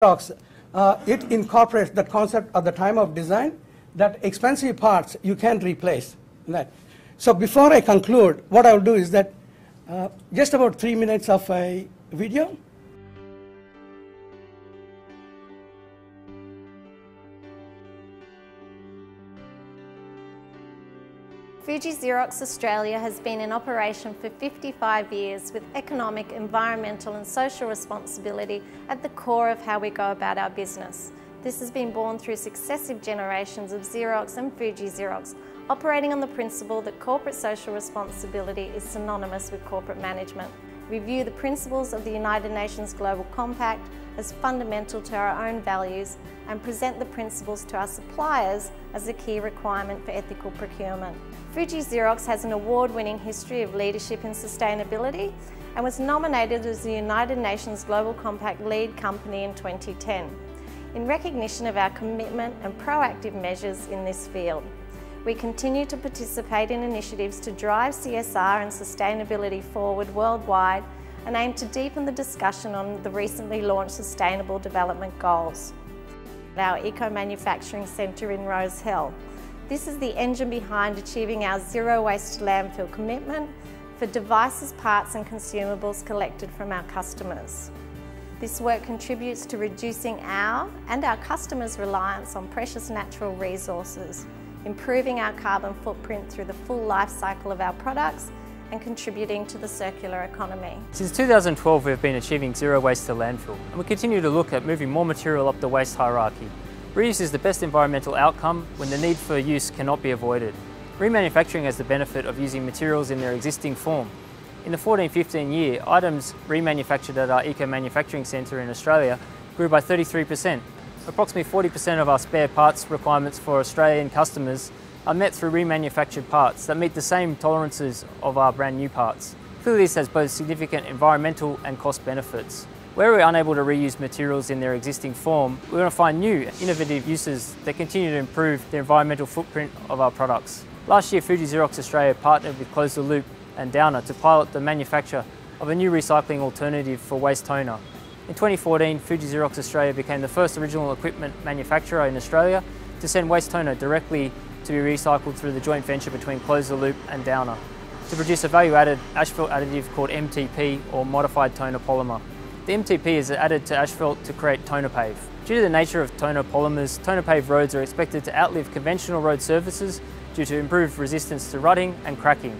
It incorporates the concept at the time of design that expensive parts you can't replace. So before I conclude, what I'll do is that just about 3 minutes of a video. Fuji Xerox Australia has been in operation for 55 years with economic, environmental and social responsibility at the core of how we go about our business. This has been born through successive generations of Xerox and Fuji Xerox, operating on the principle that corporate social responsibility is synonymous with corporate management. We view the principles of the United Nations Global Compact as fundamental to our own values and present the principles to our suppliers as a key requirement for ethical procurement. Fuji Xerox has an award-winning history of leadership in sustainability and was nominated as the United Nations Global Compact Lead Company in 2010. In recognition of our commitment and proactive measures in this field, we continue to participate in initiatives to drive CSR and sustainability forward worldwide and aim to deepen the discussion on the recently launched Sustainable Development Goals. Our Eco-Manufacturing Centre in Rose Hill. This is the engine behind achieving our zero waste to landfill commitment for devices, parts and consumables collected from our customers. This work contributes to reducing our and our customers' reliance on precious natural resources, improving our carbon footprint through the full life cycle of our products and contributing to the circular economy. Since 2012 we have been achieving zero waste to landfill and we continue to look at moving more material up the waste hierarchy. Reuse is the best environmental outcome when the need for use cannot be avoided. Remanufacturing has the benefit of using materials in their existing form. In the 14-15 year, items remanufactured at our Eco-Manufacturing Centre in Australia grew by 33%. Approximately 40% of our spare parts requirements for Australian customers are met through remanufactured parts that meet the same tolerances of our brand new parts. Clearly this has both significant environmental and cost benefits. Where we're unable to reuse materials in their existing form, we want to find new, innovative uses that continue to improve the environmental footprint of our products. Last year, Fuji Xerox Australia partnered with Close the Loop and Downer to pilot the manufacture of a new recycling alternative for waste toner. In 2014, Fuji Xerox Australia became the first original equipment manufacturer in Australia to send waste toner directly to be recycled through the joint venture between Close the Loop and Downer to produce a value-added asphalt additive called MTP, or modified toner polymer. The MTP is added to asphalt to create toner pave. Due to the nature of toner polymers, toner pave roads are expected to outlive conventional road surfaces due to improved resistance to rutting and cracking.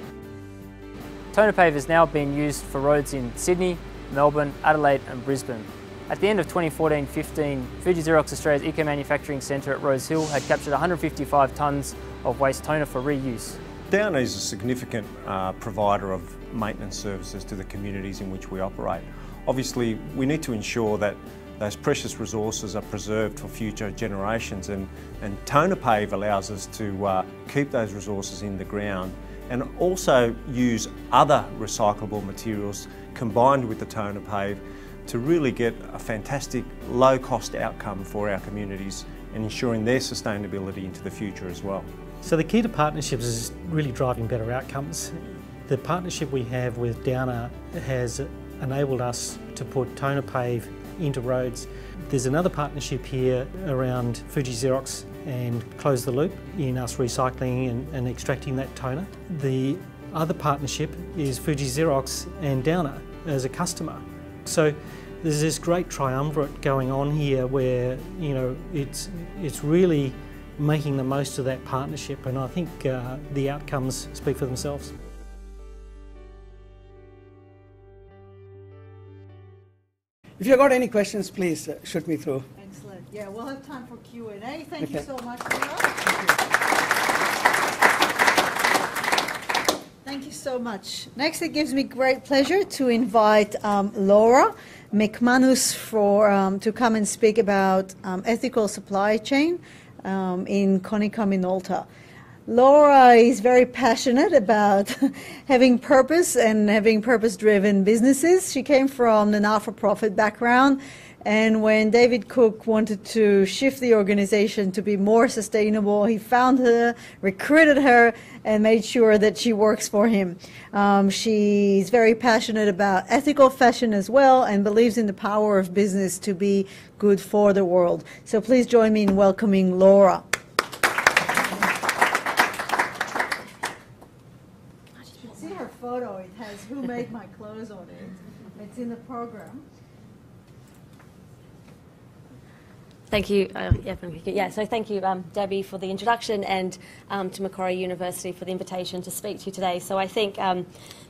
Toner pave is now being used for roads in Sydney, Melbourne, Adelaide and Brisbane. At the end of 2014-15, Fuji Xerox Australia's Eco-Manufacturing Centre at Rose Hill had captured 155 tonnes of waste toner for reuse. Downer is a significant provider of maintenance services to the communities in which we operate. Obviously, we need to ensure that those precious resources are preserved for future generations, and toner pave allows us to keep those resources in the ground and also use other recyclable materials combined with the toner pave to really get a fantastic low-cost outcome for our communities and ensuring their sustainability into the future as well. So the key to partnerships is really driving better outcomes. The partnership we have with Downer has enabled us to put toner pave into roads. There's another partnership here around Fuji Xerox and Close the Loop in us recycling and extracting that toner. The other partnership is Fuji Xerox and Downer as a customer. So there's this great triumvirate going on here where, you know, it's really making the most of that partnership, and I think the outcomes speak for themselves. If you've got any questions, please shoot me through. Excellent. Yeah, we'll have time for Q&A. Thank Okay. you so much, Laura. Thank you so much. Next, it gives me great pleasure to invite Laura McManus to come and speak about ethical supply chain in Konica Minolta. Laura is very passionate about having purpose and having purpose-driven businesses. She came from the not-for-profit background, And when David Cook wanted to shift the organization to be more sustainable, he found her, recruited her, and made sure that she works for him. She's very passionate about ethical fashion as well and believes in the power of business to be good for the world. So please join me in welcoming Laura. See her photo, it has who made my clothes on it. It's in the program. Thank you. So thank you, Debbie, for the introduction, and to Macquarie University for the invitation to speak to you today. So I think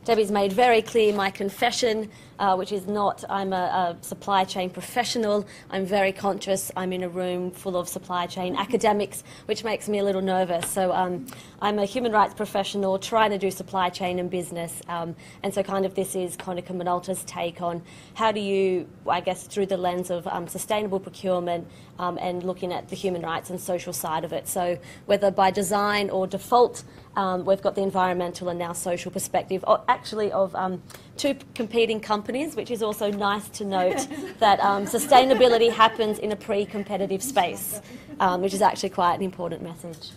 Debbie's made very clear my confession, which is not I'm a supply chain professional. I'm very conscious I'm in a room full of supply chain academics, which makes me a little nervous. So I'm a human rights professional trying to do supply chain and business. And so kind of this is Konica Minolta's take on how do you, I guess, through the lens of sustainable procurement, and looking at the human rights and social side of it. So whether by design or default, we've got the environmental and now social perspective, actually of two competing companies, which is also nice to note that sustainability happens in a pre-competitive space, which is actually quite an important message.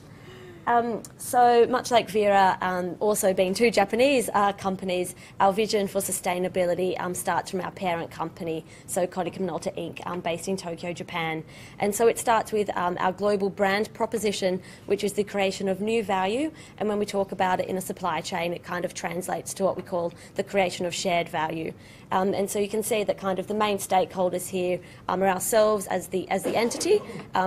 So much like Vera, also being two Japanese companies, our vision for sustainability starts from our parent company, so Konica Minolta Inc., based in Tokyo, Japan. And so it starts with our global brand proposition, which is the creation of new value. And when we talk about it in a supply chain, it kind of translates to what we call the creation of shared value. And so you can see that kind of the main stakeholders here are ourselves as the entity.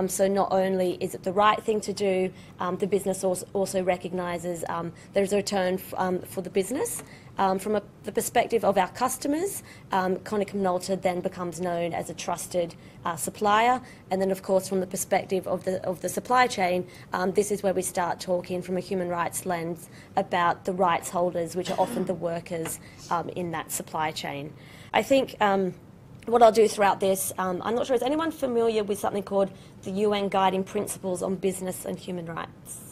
So not only is it the right thing to do, the business also recognises there's a return for the business. From the perspective of our customers, Konica Minolta then becomes known as a trusted supplier. And then, of course, from the perspective of the supply chain, this is where we start talking from a human rights lens about the rights holders, which are often the workers in that supply chain. I think what I'll do throughout this, I'm not sure, is anyone familiar with something called the UN Guiding Principles on Business and Human Rights?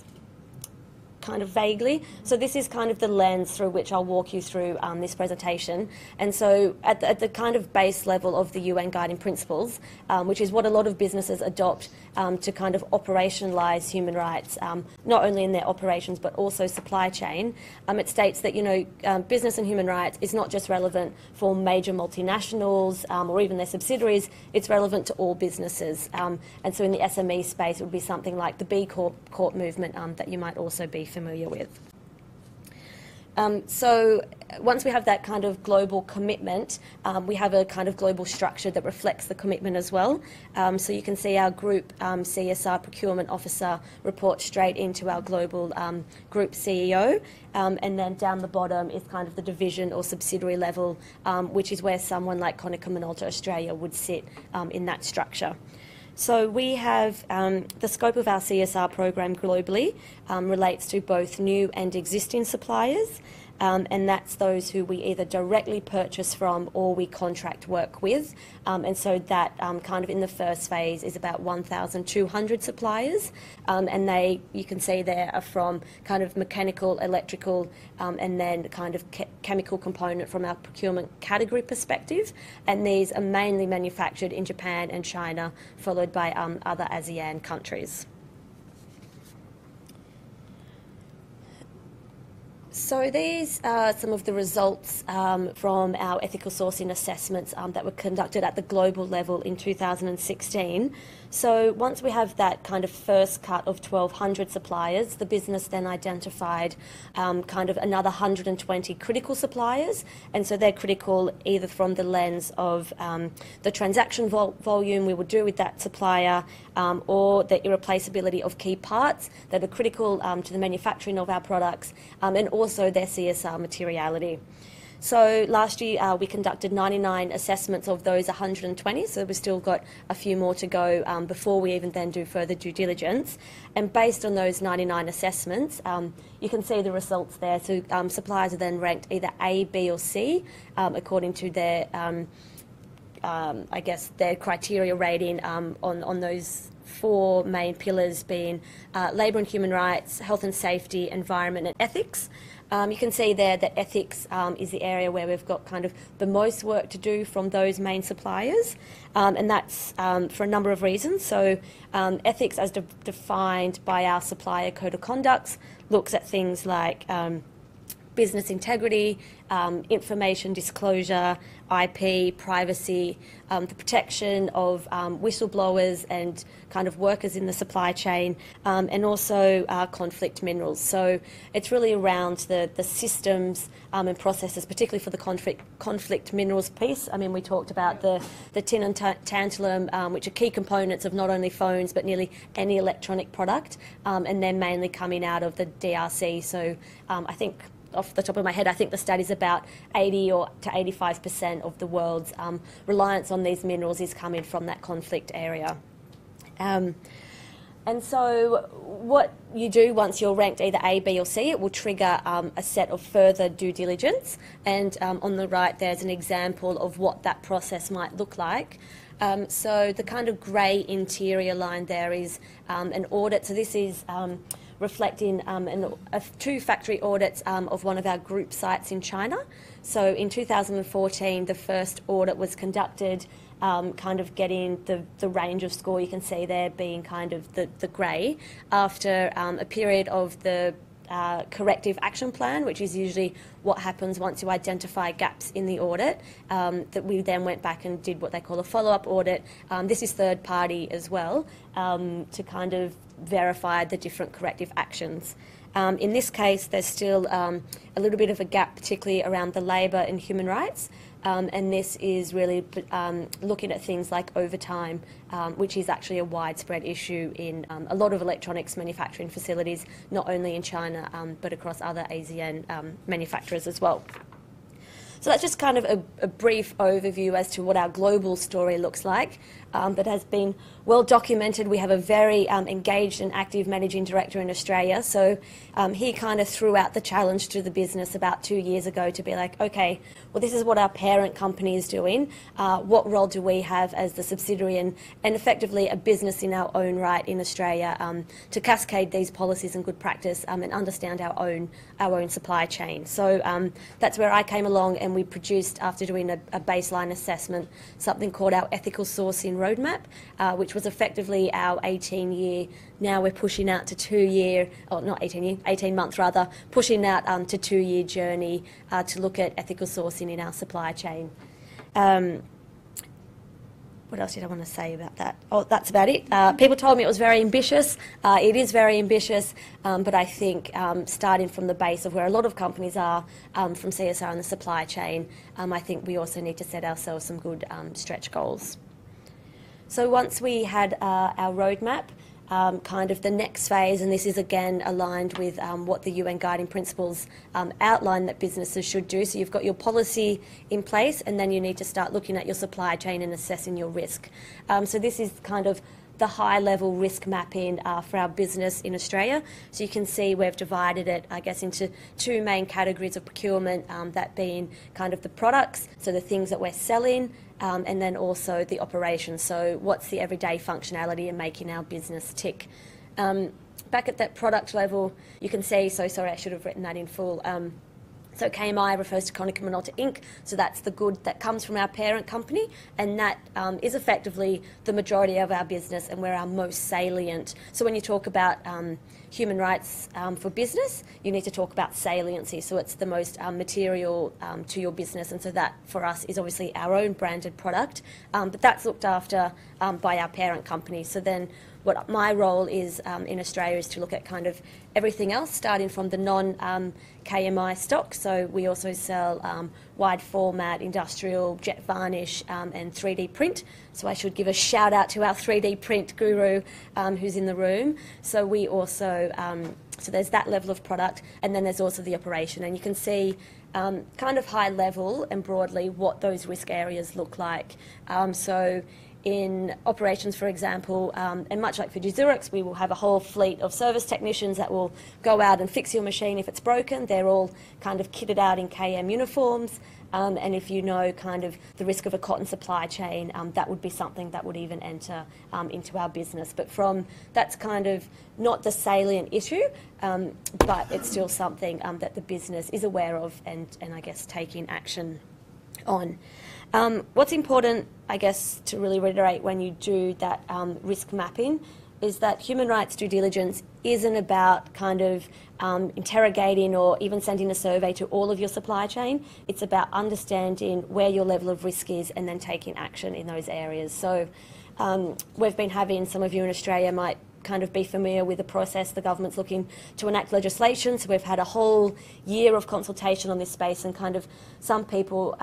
Kind of vaguely. So this is kind of the lens through which I'll walk you through this presentation. And so at the kind of base level of the UN Guiding Principles, which is what a lot of businesses adopt to kind of operationalise human rights, not only in their operations but also supply chain, it states that, you know, business and human rights is not just relevant for major multinationals or even their subsidiaries, it's relevant to all businesses. And so in the SME space, it would be something like the B Corp movement that you might also be familiar with. So once we have that kind of global commitment, we have a kind of global structure that reflects the commitment as well. So you can see our group CSR procurement officer reports straight into our global group CEO. And then down the bottom is kind of the division or subsidiary level, which is where someone like Konica Minolta Australia would sit in that structure. So we have the scope of our CSR program globally relates to both new and existing suppliers, and that's those who we either directly purchase from or we contract work with. And so that kind of in the first phase is about 1,200 suppliers, and they, you can see there, are from kind of mechanical, electrical, and then kind of chemical component from our procurement category perspective. And these are mainly manufactured in Japan and China, followed by other ASEAN countries. So these are some of the results from our ethical sourcing assessments that were conducted at the global level in 2016. So once we have that kind of first cut of 1,200 suppliers, the business then identified kind of another 120 critical suppliers. And so they're critical either from the lens of the transaction volume we would do with that supplier, or the irreplaceability of key parts that are critical to the manufacturing of our products, and also their CSR materiality. So last year we conducted 99 assessments of those 120, so we've still got a few more to go before we even then do further due diligence. And based on those 99 assessments, you can see the results there. So suppliers are then ranked either A, B or C according to their, I guess, their criteria rating on those four main pillars being labour and human rights, health and safety, environment and ethics. You can see there that ethics is the area where we've got kind of the most work to do from those main suppliers, and that's for a number of reasons. So ethics as defined by our supplier code of conducts looks at things like business integrity, information disclosure, IP, privacy, the protection of whistleblowers and kind of workers in the supply chain, and also conflict minerals. So it's really around the systems and processes, particularly for the conflict minerals piece. I mean, we talked about the tin and tantalum, which are key components of not only phones but nearly any electronic product, and they're mainly coming out of the DRC. So I think, off the top of my head, I think the study is about 80 or to 85% of the world's reliance on these minerals is coming from that conflict area. And so what you do once you're ranked either A, B or C, it will trigger a set of further due diligence. And on the right there's an example of what that process might look like. So the kind of grey interior line there is an audit. So this is reflecting two factory audits of one of our group sites in China. So in 2014, the first audit was conducted, kind of getting the range of score you can see there being kind of the grey, after a period of the corrective action plan, which is usually what happens once you identify gaps in the audit, that we then went back and did what they call a follow-up audit. This is third party as well, to kind of verify the different corrective actions. In this case, there's still a little bit of a gap, particularly around the labour and human rights. And this is really looking at things like overtime, which is actually a widespread issue in a lot of electronics manufacturing facilities, not only in China, but across other ASEAN manufacturers as well. So that's just kind of a brief overview as to what our global story looks like, but has been well documented. We have a very engaged and active managing director in Australia, so he kind of threw out the challenge to the business about 2 years ago to be like, okay, well, this is what our parent company is doing. What role do we have as the subsidiary and effectively a business in our own right in Australia to cascade these policies and good practice and understand our own supply chain? So that's where I came along, and we produced, after doing a baseline assessment, something called our ethical sourcing roadmap, which was effectively our 18-year, now we're pushing out to 2-year, or not 18-year, 18 months rather, pushing out to 2-year journey to look at ethical sourcing in our supply chain. What else did I want to say about that? Oh, that's about it. People told me it was very ambitious. It is very ambitious, but I think starting from the base of where a lot of companies are, from CSR and the supply chain, I think we also need to set ourselves some good stretch goals. So once we had our roadmap, kind of the next phase, and this is again aligned with what the UN Guiding Principles outline that businesses should do. So you've got your policy in place, and then you need to start looking at your supply chain and assessing your risk. So this is kind of the high-level risk mapping for our business in Australia. So you can see we've divided it, I guess, into two main categories of procurement, that being kind of the products, so the things that we're selling, and then also the operations. So what's the everyday functionality in making our business tick? Back at that product level, you can see, so sorry, I should have written that in full. So KMI refers to Konica Minolta Inc., so that's the good that comes from our parent company, and that is effectively the majority of our business and we're our most salient. So when you talk about human rights for business, you need to talk about saliency, so it's the most material to your business, and so that for us is obviously our own branded product, but that's looked after by our parent company. So then what my role is in Australia is to look at kind of everything else, starting from the non-KMI stock. So we also sell wide format, industrial, jet varnish, and 3D print. So I should give a shout out to our 3D print guru who's in the room. So we also, so there's that level of product, and then there's also the operation. And you can see kind of high level and broadly what those risk areas look like. So in operations, for example, and much like Fuji Xerox, we will have a whole fleet of service technicians that will go out and fix your machine if it's broken. They're all kind of kitted out in KM uniforms. and if you know kind of the risk of a cotton supply chain, that would be something that would even enter into our business. But that's kind of not the salient issue, but it's still something that the business is aware of and I guess taking action on. What's important, I guess, to really reiterate when you do that risk mapping is that human rights due diligence isn't about kind of interrogating or even sending a survey to all of your supply chain. It's about understanding where your level of risk is and then taking action in those areas. So we've been having, some of you in Australia might kind of be familiar with the process. The government's looking to enact legislation, so we've had a whole year of consultation on this space, and kind of some people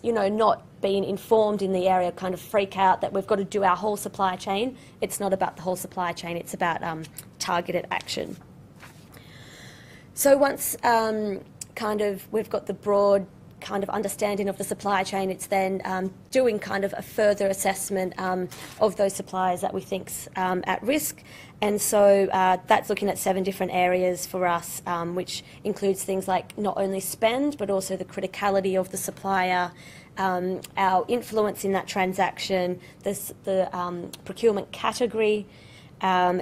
not being informed in the area kind of freak out that we've got to do our whole supply chain. It's not about the whole supply chain, it's about targeted action. So once we've got the broad kind of understanding of the supply chain, it's then doing kind of a further assessment of those suppliers that we think's at risk. And so that's looking at 7 different areas for us, which includes things like not only spend, but also the criticality of the supplier, our influence in that transaction, the procurement category,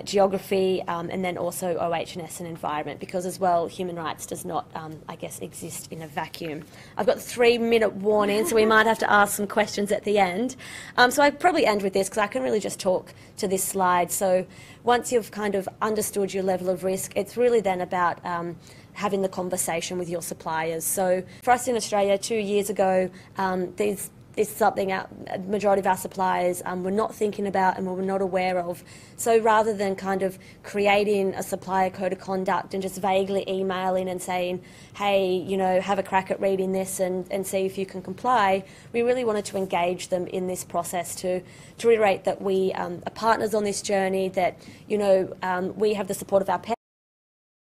geography, and then also OH&S and environment, because as well human rights does not, I guess, exist in a vacuum. I've got the 3-minute warning, so we might have to ask some questions at the end. So I'd probably end with this because I can really just talk to this slide. So once you've kind of understood your level of risk, it's really then about having the conversation with your suppliers. So for us in Australia 2 years ago, this is something a majority of our suppliers were not thinking about and were not aware of. So rather than kind of creating a supplier code of conduct and just vaguely emailing and saying, hey, have a crack at reading this and see if you can comply, we really wanted to engage them in this process to reiterate that we are partners on this journey, that we have the support of our